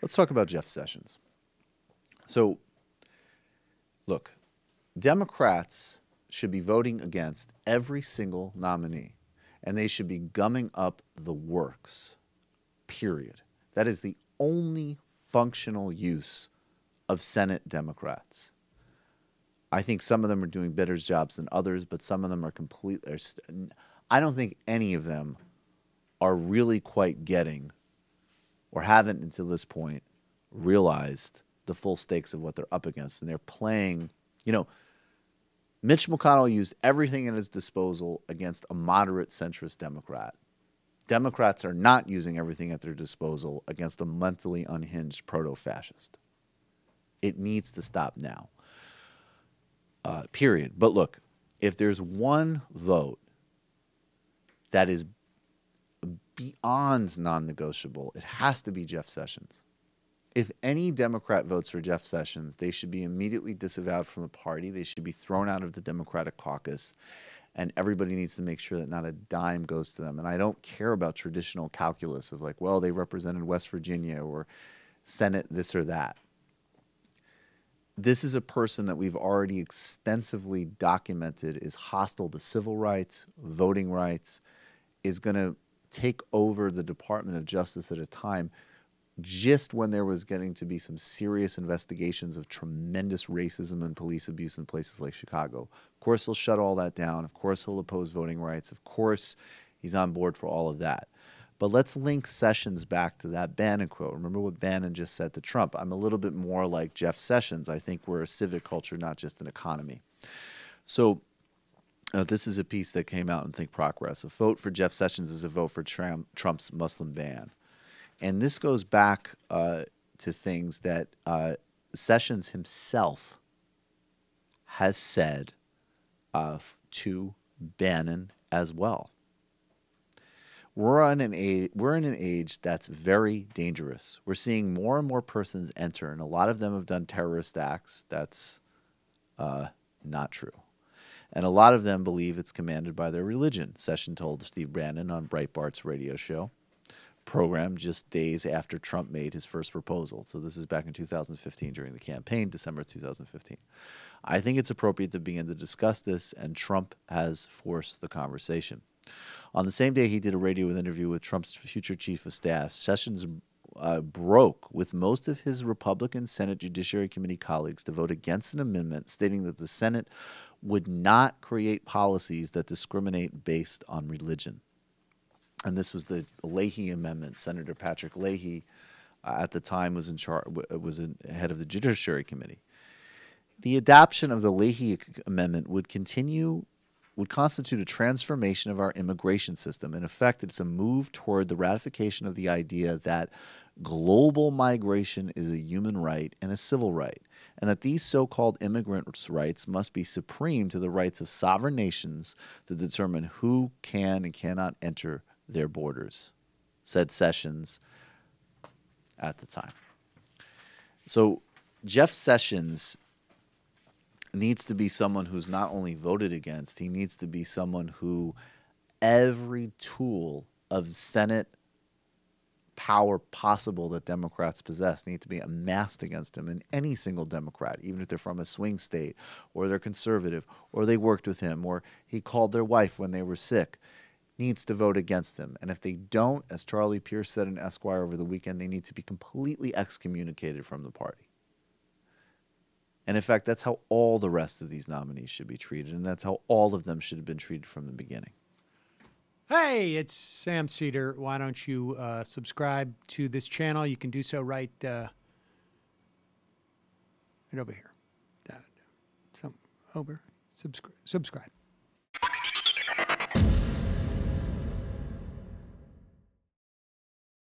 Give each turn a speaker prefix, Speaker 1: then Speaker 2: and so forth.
Speaker 1: Let's talk about Jeff Sessions. So, look, Democrats should be voting against every single nominee, and they should be gumming up the works, period. That is the only functional use of Senate Democrats. I think some of them are doing better jobs than others, but some of them are completely... I don't think any of them are really quite getting, or haven't until this point, realized the full stakes of what they're up against. And they're playing, you know, Mitch McConnell used everything at his disposal against a moderate centrist Democrat. Democrats are not using everything at their disposal against a mentally unhinged proto-fascist. It needs to stop now. Period. But look, if there's one vote that is beyond non-negotiable, it has to be Jeff Sessions. If any Democrat votes for Jeff Sessions, they should be immediately disavowed from the party. They should be thrown out of the Democratic caucus, and everybody needs to make sure that not a dime goes to them. And I don't care about traditional calculus of like, well, they represented West Virginia or Senate this or that. This is a person that we've already extensively documented is hostile to civil rights, voting rights, is going to take over the Department of Justice at a time just when there was getting to be some serious investigations of tremendous racism and police abuse in places like Chicago. Of course, he'll shut all that down. Of course, he'll oppose voting rights. Of course, he's on board for all of that. But let's link Sessions back to that Bannon quote. Remember what Bannon just said to Trump. I'm a little bit more like Jeff Sessions. I think we're a civic culture, not just an economy. So this is a piece that came out in Think Progress. A vote for Jeff Sessions is a vote for Trump's Muslim ban. And this goes back to things that Sessions himself has said to Bannon as well. We're in an age that's very dangerous. We're seeing more and more persons enter, and a lot of them have done terrorist acts. That's not true. And a lot of them believe it's commanded by their religion. Sessions told Steve Bannon on Breitbart's radio show program just days after Trump made his first proposal. So this is back in 2015 during the campaign, December 2015. I think it's appropriate to begin to discuss this, and Trump has forced the conversation. On the same day he did a radio interview with Trump's future chief of staff, Sessions broke with most of his Republican Senate Judiciary Committee colleagues to vote against an amendment stating that the Senate would not create policies that discriminate based on religion. And this was the Leahy Amendment. Senator Patrick Leahy, at the time, was head of the Judiciary Committee. The adoption of the Leahy Amendment would constitute a transformation of our immigration system. In effect, it's a move toward the ratification of the idea that global migration is a human right and a civil right, and that these so-called immigrants' rights must be supreme to the rights of sovereign nations to determine who can and cannot enter their borders, said Sessions at the time. So Jeff Sessions needs to be someone who's not only voted against, he needs to be someone who every tool of Senate power possible that Democrats possess need to be amassed against him. And any single Democrat, even if they're from a swing state, or they're conservative, or they worked with him, or he called their wife when they were sick, needs to vote against him. And if they don't, as Charlie Pierce said in Esquire over the weekend, they need to be completely excommunicated from the party. And in fact, that's how all the rest of these nominees should be treated, and that's how all of them should have been treated from the beginning.
Speaker 2: Hey, it's Sam Seder. Why don't you subscribe to this channel? You can do so right over here. Subscribe.